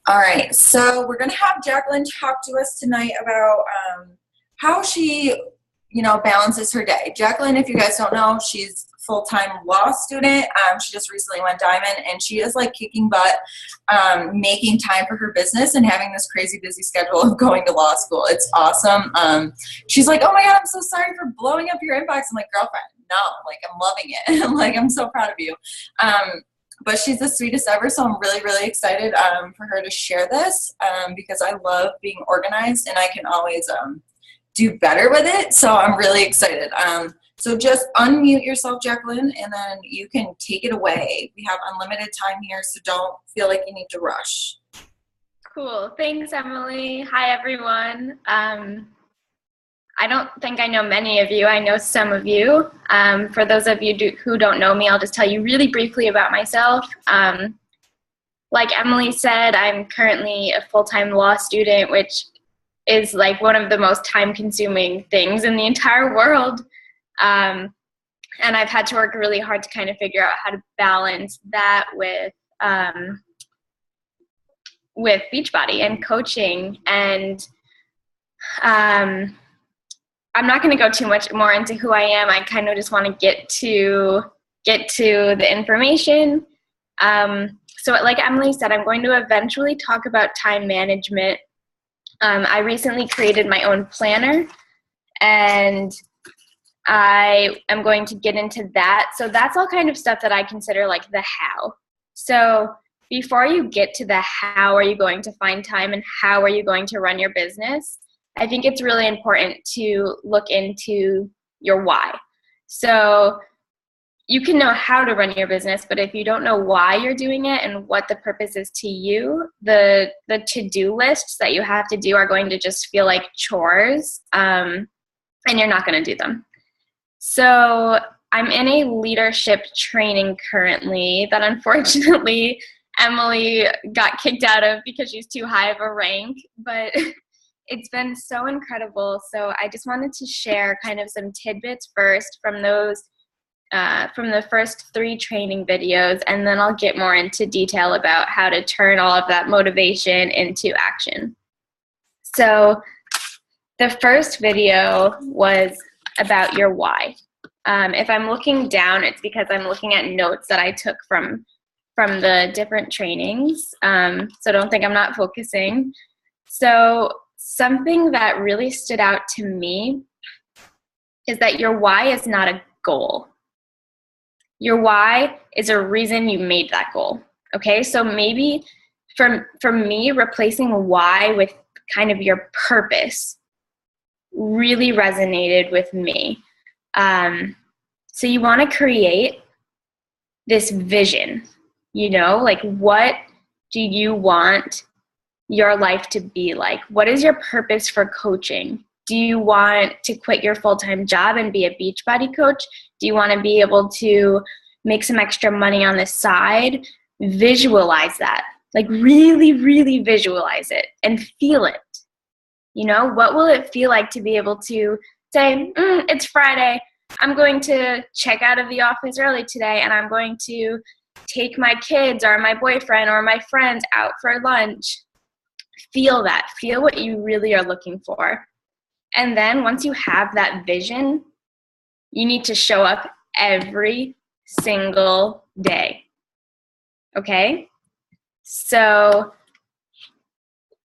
All right, so we're gonna have Jaklin talk to us tonight about how she, balances her day. Jaklin, if you guys don't know, she's a full-time law student. She just recently went diamond, and she is like kicking butt, making time for her business and having this crazy busy schedule of going to law school. It's awesome. She's like, "Oh my God, I'm so sorry for blowing up your inbox." I'm like, "Girlfriend, no, like I'm loving it. I'm like, I'm so proud of you." But she's the sweetest ever, so I'm really, really excited for her to share this because I love being organized and I can always do better with it. So I'm really excited. So just unmute yourself, Jacqueline, and then you can take it away. We have unlimited time here, so don't feel like you need to rush. Cool. Thanks, Emily. Hi, everyone. I don't think I know many of you. I know some of you. For those of you who don't know me, I'll just tell you really briefly about myself. Like Emily said, I'm currently a full-time law student, which is like one of the most time-consuming things in the entire world. And I've had to work really hard to kind of figure out how to balance that with Beachbody and coaching. And I'm not going to go too much more into who I am. I kind of just want to get to the information. So like Emily said, I'm going to eventually talk about time management. I recently created my own planner, and I am going to get into that. So that's all kind of stuff that I consider like the how. So before you get to the how are you going to find time and how are you going to run your business, I think it's really important to look into your why. So you can know how to run your business, but if you don't know why you're doing it and what the purpose is to you, the to-do lists that you have to do are going to just feel like chores, and you're not going to do them. So I'm in a leadership training currently that unfortunately Emily got kicked out of because she's too high of a rank, but it's been so incredible. So I just wanted to share kind of some tidbits first from those, from the first 3 training videos, and then I'll get more into detail about how to turn all of that motivation into action. So the first video was about your why. If I'm looking down, it's because I'm looking at notes that I took from the different trainings. So don't think I'm not focusing. So something that really stood out to me is that your why is not a goal. Your why is a reason you made that goal. Okay, so maybe for me, replacing why with kind of your purpose really resonated with me. So you want to create this vision, like what do you want your life to be like? What is your purpose for coaching? Do you want to quit your full-time job and be a Beachbody coach? Do you want to be able to make some extra money on the side? Visualize that. Like really, really visualize it and feel it. What will it feel like to be able to say, it's Friday. I'm going to check out of the office early today and I'm going to take my kids or my boyfriend or my friends out for lunch. Feel that. Feel what you really are looking for. And then once you have that vision, you need to show up every single day. Okay? So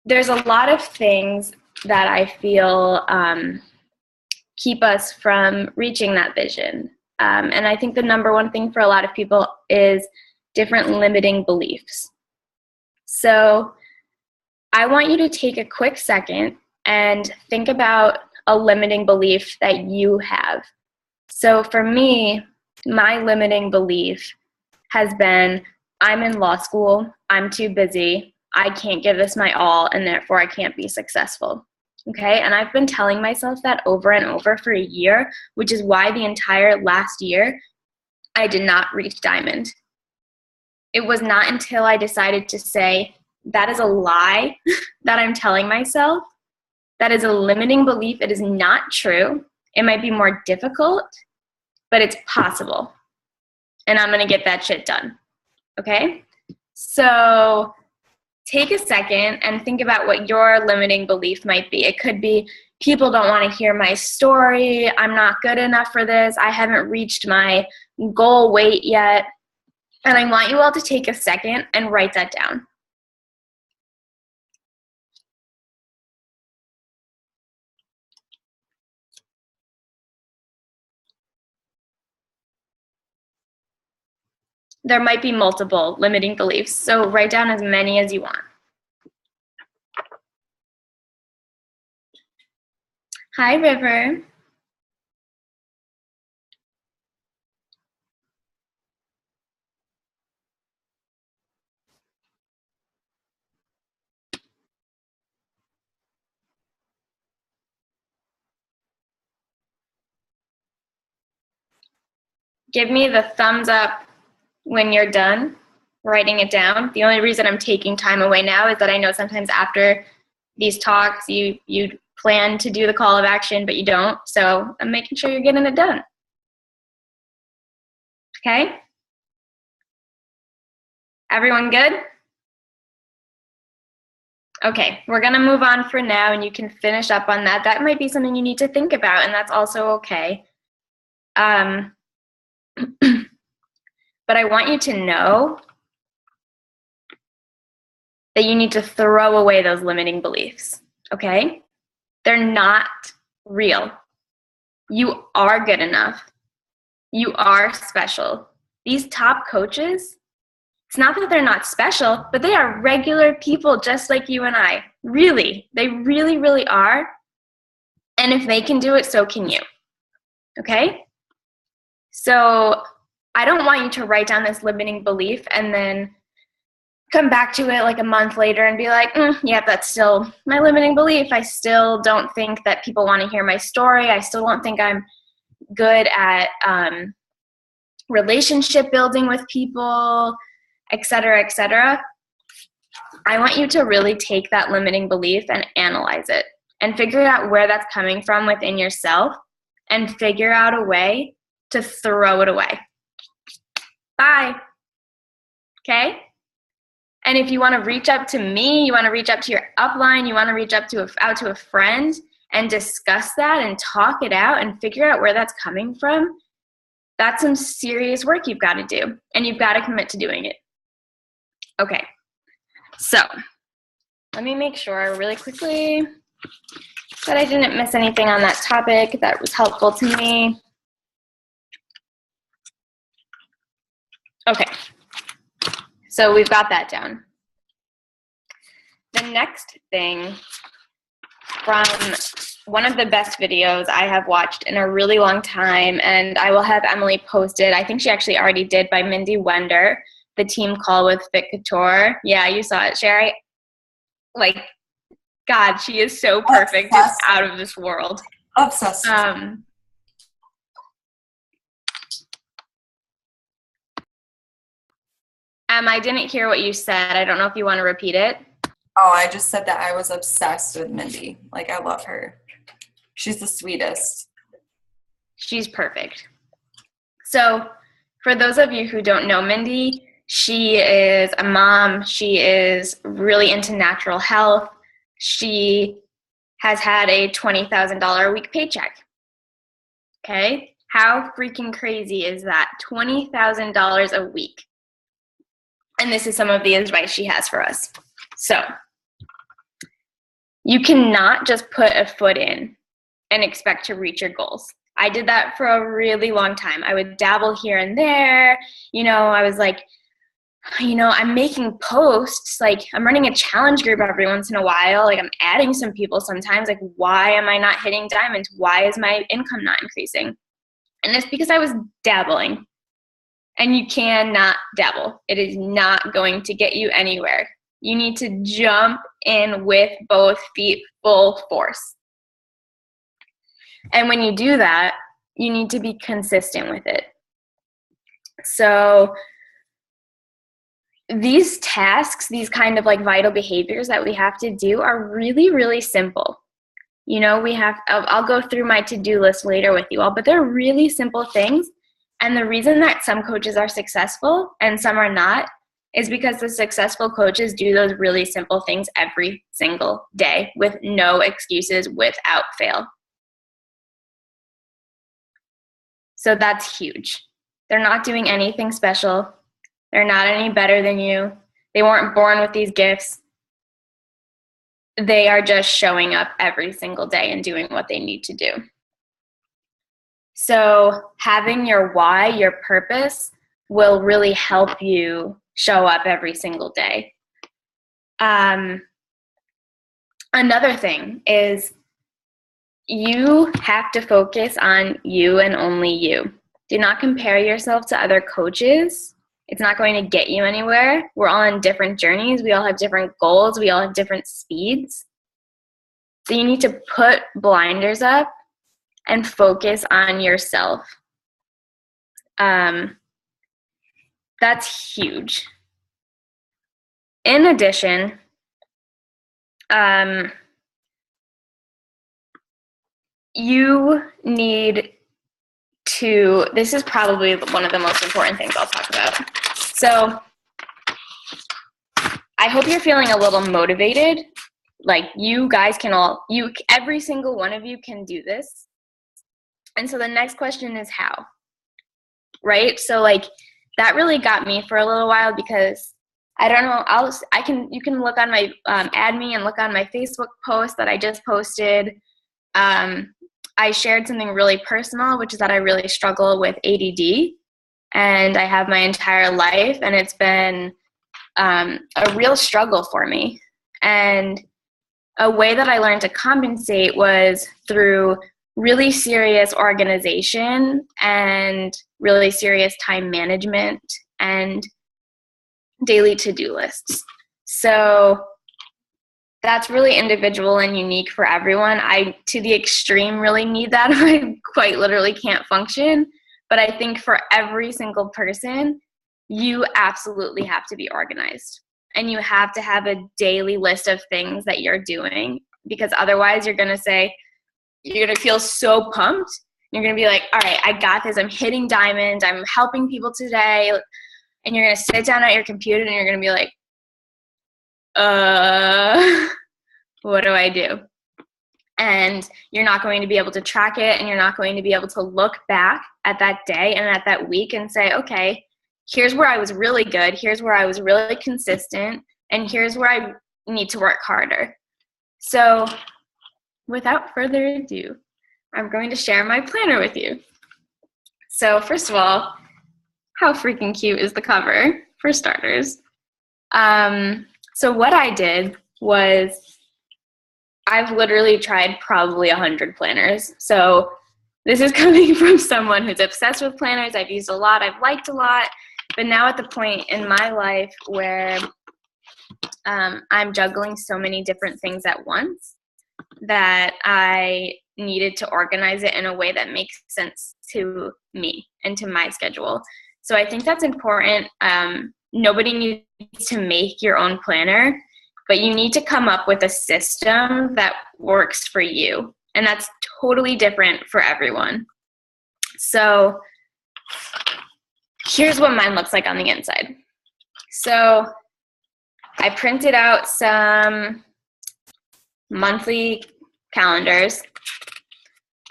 there's a lot of things that I feel keep us from reaching that vision. And I think the number one thing for a lot of people is different limiting beliefs. So I want you to take a quick second and think about a limiting belief that you have. So for me, my limiting belief has been, I'm in law school, I'm too busy, I can't give this my all, and therefore I can't be successful. Okay, and I've been telling myself that over and over for a year, which is why the entire last year I did not reach diamond. It was not until I decided to say, that is a lie that I'm telling myself. That is a limiting belief. It is not true. It might be more difficult, but it's possible. And I'm going to get that shit done. Okay? So take a second and think about what your limiting belief might be. It could be, people don't want to hear my story. I'm not good enough for this. I haven't reached my goal weight yet. And I want you all to take a second and write that down. There might be multiple limiting beliefs, so write down as many as you want. Hi, River. Give me the thumbs up when you're done writing it down. The only reason I'm taking time away now is that I know sometimes after these talks you plan to do the call of action, but you don't. So I'm making sure you're getting it done. Okay? Everyone good? Okay, we're gonna move on for now and you can finish up on that. That might be something you need to think about, and that's also okay. But I want you to know that you need to throw away those limiting beliefs, okay? They're not real. You are good enough. You are special. These top coaches, it's not that they're not special, but they are regular people just like you and I. Really, they really, really are. And if they can do it, so can you, okay? So I don't want you to write down this limiting belief and then come back to it like a month later and be like, yeah, that's still my limiting belief. I still don't think that people want to hear my story. I still don't think I'm good at relationship building with people, et cetera, et cetera. I want you to really take that limiting belief and analyze it and figure out where that's coming from within yourself and figure out a way to throw it away. Bye. Okay? And if you want to reach up to me, you want to reach up to your upline, you want to reach out to a friend and discuss that and talk it out and figure out where that's coming from, that's some serious work you've got to do. And you've got to commit to doing it. Okay. So let me make sure really quickly that I didn't miss anything on that topic that was helpful to me. Okay, so we've got that down. The next thing from one of the best videos I have watched in a really long time, and I will have Emily post it. I think she actually already did, by Mindy Wender, the team call with Fit Couture. Yeah, you saw it, Sherry. Like, God, she is so perfect. It's out of this world. Obsessed. I didn't hear what you said. I don't know if you want to repeat it. Oh, I just said that I was obsessed with Mindy. Like, I love her. She's the sweetest. She's perfect. So for those of you who don't know Mindy, she is a mom. She is really into natural health. She has had a $20,000 a week paycheck. Okay? How freaking crazy is that? $20,000 a week. And this is some of the advice she has for us. So you cannot just put a foot in and expect to reach your goals. I did that for a really long time. I would dabble here and there. I was like, I'm making posts. Like, I'm running a challenge group every once in a while. Like, I'm adding some people sometimes. Like, why am I not hitting diamonds? Why is my income not increasing? And it's because I was dabbling. And you cannot dabble. It is not going to get you anywhere. You need to jump in with both feet full force. And when you do that, you need to be consistent with it. So these tasks, these kind of like vital behaviors that we have to do are really, really simple. I'll go through my to-do list later with you all, but they're really simple things. And the reason that some coaches are successful and some are not is because the successful coaches do those really simple things every single day with no excuses, without fail. So that's huge. They're not doing anything special. They're not any better than you. They weren't born with these gifts. They are just showing up every single day and doing what they need to do. So having your why, your purpose, will really help you show up every single day. Another thing is you have to focus on you and only you. Do not compare yourself to other coaches. It's not going to get you anywhere. We're all on different journeys. We all have different goals. We all have different speeds. So you need to put blinders up and focus on yourself. That's huge. In addition, you need to, this is probably one of the most important things I'll talk about. So I hope you're feeling a little motivated. Like, you guys can all, every single one of you can do this. And so the next question is how, right? So like, that really got me for a little while, because I don't know, you can look on my, add me and look on my Facebook post that I just posted. I shared something really personal, which is that I really struggle with ADD, and I have my entire life, and it's been a real struggle for me. And a way that I learned to compensate was through really serious organization and really serious time management and daily to-do lists. So that's really individual and unique for everyone. I, to the extreme, really need that. I quite literally can't function. But I think for every single person, you absolutely have to be organized. And you have to have a daily list of things that you're doing, because otherwise you're going to feel so pumped. You're going to be like, all right, I got this. I'm hitting diamond. I'm helping people today. And you're going to sit down at your computer and you're going to be like, what do I do? And you're not going to be able to track it, and you're not going to be able to look back at that day and at that week and say, okay, here's where I was really good, here's where I was really consistent, and here's where I need to work harder. So without further ado, I'm going to share my planner with you. So first of all, how freaking cute is the cover, for starters? So what I did was, I've literally tried probably 100 planners. So this is coming from someone who's obsessed with planners. I've used a lot, I've liked a lot, but now at the point in my life where I'm juggling so many different things at once that I needed to organize it in a way that makes sense to me and to my schedule. So I think that's important. Nobody needs to make your own planner, but you need to come up with a system that works for you. And that's totally different for everyone. So here's what mine looks like on the inside. So I printed out some monthly calendars.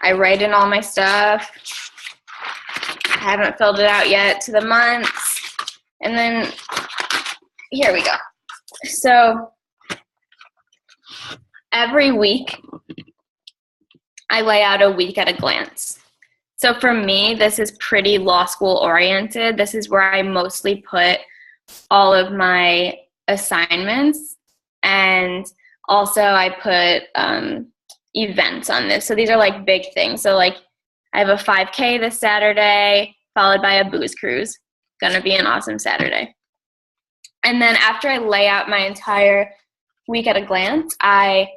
I write in all my stuff. I haven't filled it out yet to the months. And then here we go. So every week, I lay out a week at a glance. So for me, this is pretty law school oriented. This is where I mostly put all of my assignments, and also I put events on this. So these are like big things. So like I have a 5K this Saturday, followed by a booze cruise. Gonna be an awesome Saturday. And then after I lay out my entire week at a glance, I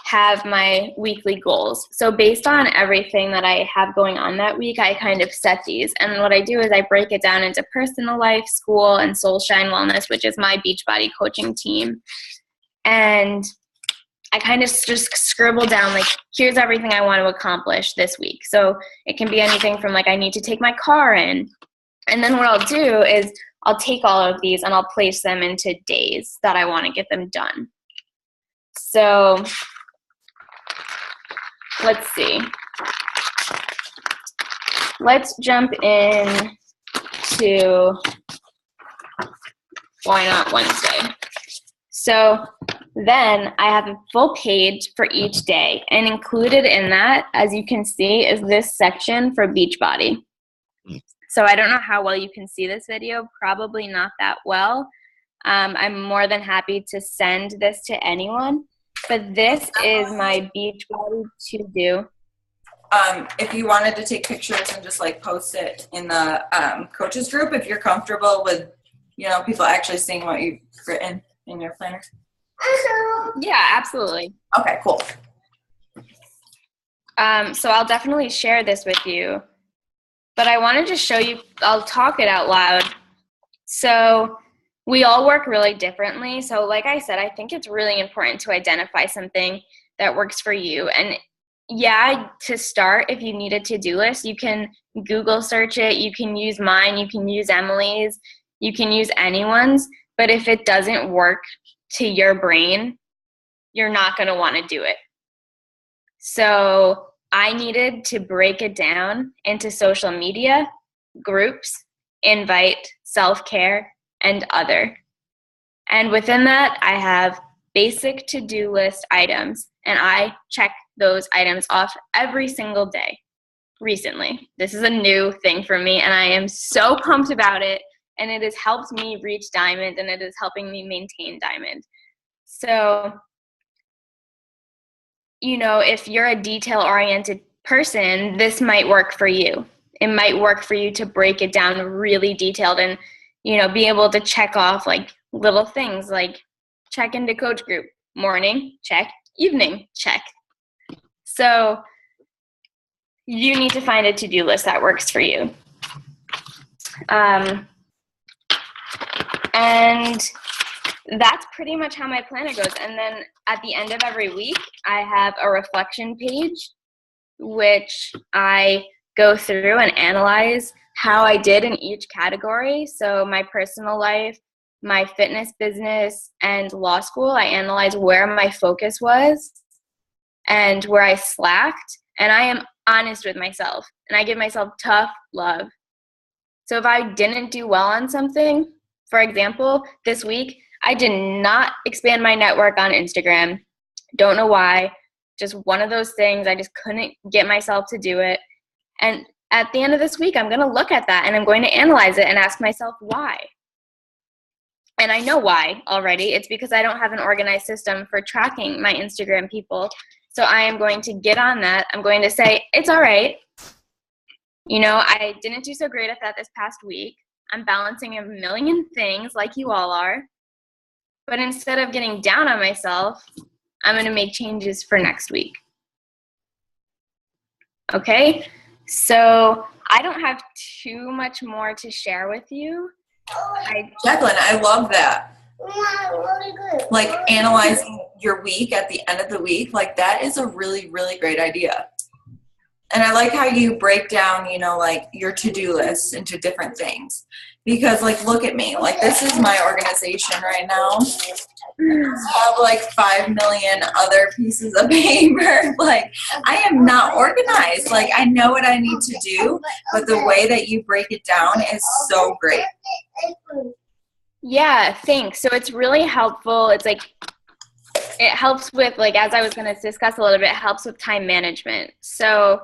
have my weekly goals. So based on everything that I have going on that week, I kind of set these. And what I do is I break it down into personal life, school, and Soul Shine Wellness, which is my Beachbody coaching team. And I kind of just scribble down, like, here's everything I want to accomplish this week. So it can be anything from, like, I need to take my car in. And then what I'll do is I'll take all of these and I'll place them into days that I want to get them done. So let's see. Let's jump in to, why not Wednesday? So then I have a full page for each day, and included in that, as you can see, is this section for Beachbody. So I don't know how well you can see this video, probably not that well. I'm more than happy to send this to anyone, but this is my Beachbody to-do. If you wanted to take pictures and just like post it in the coaches group, if you're comfortable with, you know, people actually seeing what you've written in your planner. Yeah, absolutely. Okay, cool. So I'll definitely share this with you, but I wanted to show you, I'll talk it out loud. So we all work really differently. So like I said, I think it's really important to identify something that works for you. And yeah, to start, if you need a to-do list, you can Google search it, you can use mine, you can use Emily's, you can use anyone's, but if it doesn't work to your brain, you're not going to want to do it. So I needed to break it down into social media, groups, invite, self-care, and other. And within that, I have basic to-do list items, and I check those items off every single day recently. This is a new thing for me, and I am so pumped about it, and it has helped me reach Diamond, and it is helping me maintain Diamond. So, you know, if you're a detail-oriented person, this might work for you. It might work for you to break it down really detailed and, you know, be able to check off like little things like check into coach group, morning, check, evening, check. So you need to find a to-do list that works for you. And that's pretty much how my planner goes. And then at the end of every week, I have a reflection page, which I go through and analyze how I did in each category. So my personal life, my fitness business, and law school, I analyze where my focus was and where I slacked. And I am honest with myself, and I give myself tough love. So if I didn't do well on something, for example, this week, I did not expand my network on Instagram. Don't know why. Just one of those things. I just couldn't get myself to do it. And at the end of this week, I'm going to look at that and I'm going to analyze it and ask myself why. And I know why already. It's because I don't have an organized system for tracking my Instagram people. So I am going to get on that. I'm going to say, it's all right. You know, I didn't do so great at that this past week. I'm balancing a million things like you all are. But instead of getting down on myself, I'm going to make changes for next week. Okay? So I don't have too much more to share with you. Jaklin, I love that. Like analyzing your week at the end of the week, like that is a really, really great idea. And I like how you break down, you know, like your to-do list into different things. Because like, look at me, like this is my organization right now. I have like 5 million other pieces of paper. Like I am not organized. Like I know what I need to do, but the way that you break it down is so great. Yeah, thanks. So it's really helpful. It's like, it helps with, like, as I was going to discuss a little bit, it helps with time management. So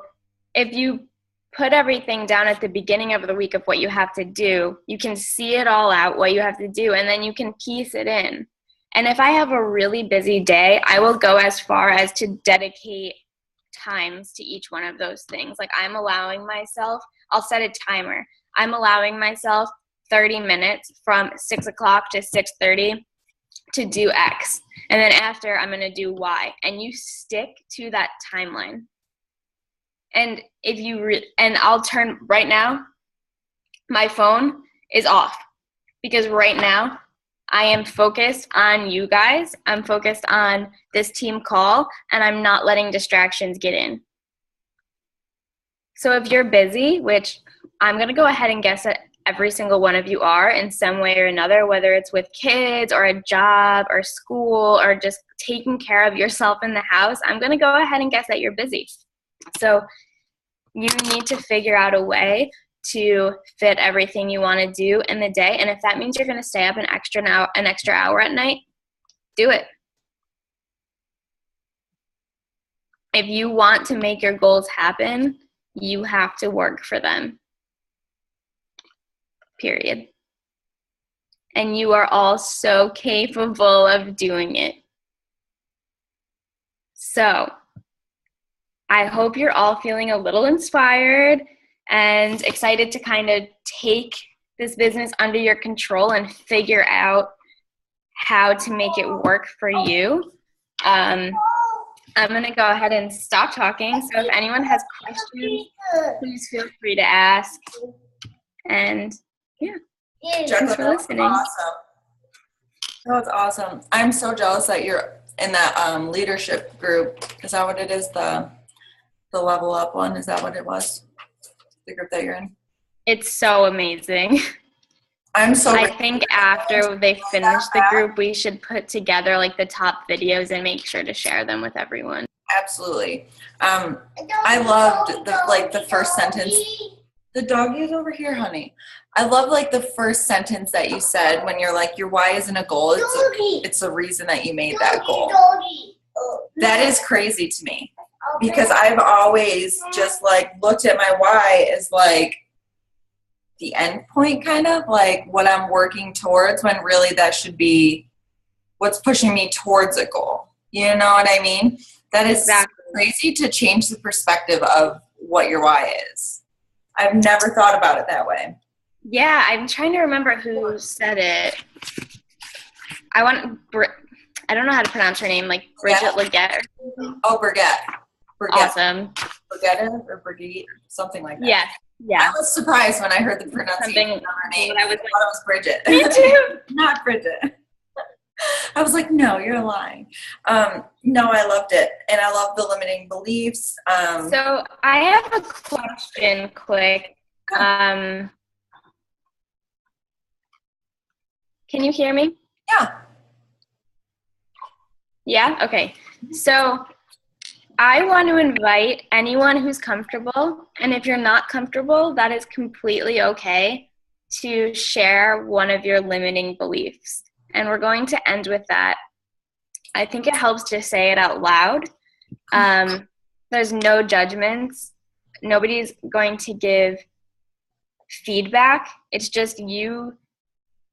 if you put everything down at the beginning of the week of what you have to do, you can see it all out, what you have to do, and then you can piece it in. And if I have a really busy day, I will go as far as to dedicate times to each one of those things. Like I'm allowing myself, I'll set a timer. I'm allowing myself 30 minutes from 6 o'clock to 6:30 to do X. And then after, I'm going to do Y. And you stick to that timeline. And if you and I'll turn right now, my phone is off because right now I am focused on you guys. I'm focused on this team call, and I'm not letting distractions get in. So if you're busy, which I'm going to go ahead and guess that every single one of you are in some way or another, whether it's with kids or a job or school or just taking care of yourself in the house, I'm going to go ahead and guess that you're busy. So you need to figure out a way to fit everything you want to do in the day. And if that means you're going to stay up an extra hour at night, do it. If you want to make your goals happen, you have to work for them. Period. And you are all so capable of doing it. So I hope you're all feeling a little inspired and excited to kind of take this business under your control and figure out how to make it work for you. I'm going to go ahead and stop talking. So if anyone has questions, please feel free to ask. And yeah, thanks for listening. Awesome. That was awesome. I'm so jealous that you're in that leadership group. Is that what it is? The level up one? Is that what it was? The group that you're in? It's so amazing. I think after they finish the group, we should put together like the top videos and make sure to share them with everyone. Absolutely. I loved the first sentence. The doggy is over here, honey. I love like the first sentence that you said when you're like, your why isn't a goal. It's a reason that you made that goal. That is crazy to me because I've always just like looked at my why as like the end point, kind of like what I'm working towards, when really that should be what's pushing me towards a goal. You know what I mean? That is exactly crazy to change the perspective of what your why is. I've never thought about it that way. Yeah, I'm trying to remember who said it. I don't know how to pronounce her name, like Bridget Leggett. Oh, Brigitte. Awesome. Brigitte or Brigitte, something like that. Yeah. I was surprised when I heard the pronunciation of her name. I thought it was Bridget. Me too. Not Bridget. I was like, no, you're lying. No, I loved it. And I love the limiting beliefs. So I have a question quick. Can you hear me? Yeah. Yeah? Okay. So I want to invite anyone who's comfortable, and if you're not comfortable, that is completely okay, to share one of your limiting beliefs. And we're going to end with that. I think it helps to say it out loud. There's no judgments. Nobody's going to give feedback. It's just you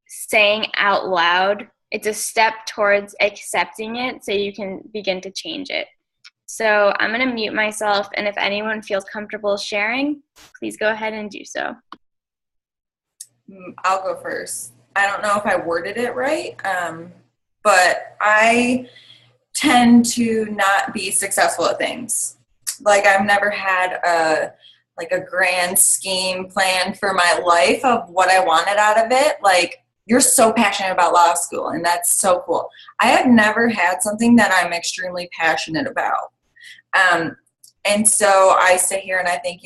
saying out loud. It's a step towards accepting it so you can begin to change it. So I'm going to mute myself, and if anyone feels comfortable sharing, please go ahead and do so. I'll go first. I don't know if I worded it right, but I tend to not be successful at things. Like I've never had a grand scheme plan for my life of what I wanted out of it. Like, you're so passionate about law school, and that's so cool. I have never had something that I'm extremely passionate about. And so I sit here and I think,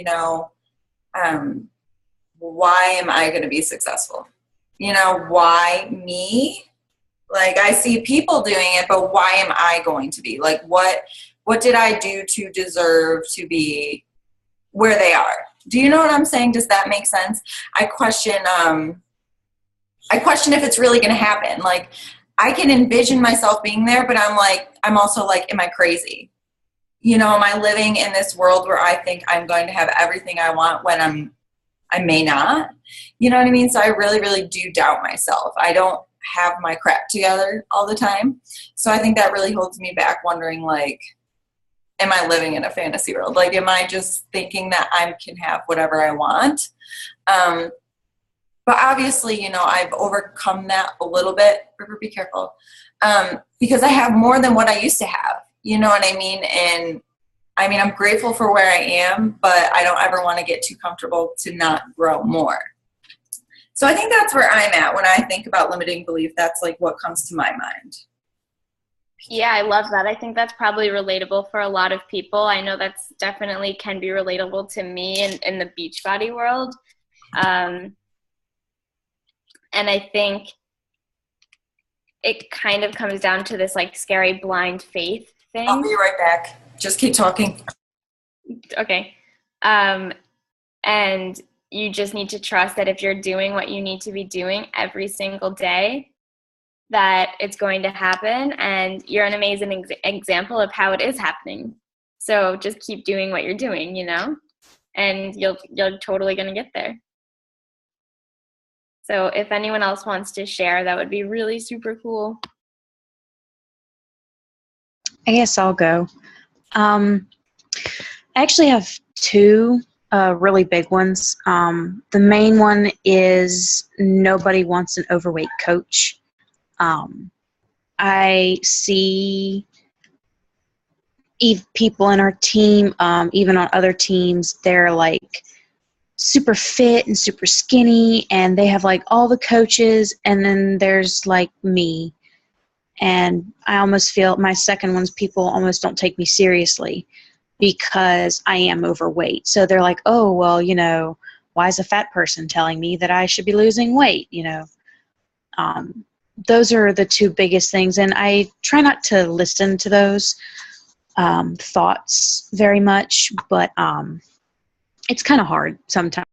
why am I going to be successful? Why me? Like, I see people doing it, but why am I going to be? Like, what did I do to deserve to be where they are? Do you know what I'm saying? Does that make sense? I question if it's really going to happen. Like, I can envision myself being there, but I'm also like, am I crazy? Am I living in this world where I think I'm going to have everything I want when I may not? You know what I mean? So I really, really do doubt myself. I don't have my crap together all the time. So I think that really holds me back, wondering, like, am I living in a fantasy world? Like, am I just thinking that I can have whatever I want? But obviously, I've overcome that a little bit. River, be careful. Because I have more than what I used to have. You know what I mean? And I'm grateful for where I am, but I don't ever want to get too comfortable to not grow more. So I think that's where I'm at when I think about limiting belief. That's like what comes to my mind. Yeah, I love that. I think that's probably relatable for a lot of people. I know that's definitely can be relatable to me in the Beachbody world. And I think it kind of comes down to this like scary blind faith thing. I'll be right back. Just keep talking. Okay. And you just need to trust that if you're doing what you need to be doing every single day, that it's going to happen. And you're an amazing example of how it is happening. So just keep doing what you're doing, you know, and you're totally going to get there. So if anyone else wants to share, that would be really super cool. I guess I'll go. I actually have two really big ones. The main one is nobody wants an overweight coach. I see people in our team, even on other teams, they're like super fit and super skinny, and they have like all the coaches, and then there's like me. And I almost feel my second one's people almost don't take me seriously because I am overweight. So they're like, oh, well, you know, why is a fat person telling me that I should be losing weight? You know, those are the two biggest things. And I try not to listen to those thoughts very much, but it's kind of hard sometimes.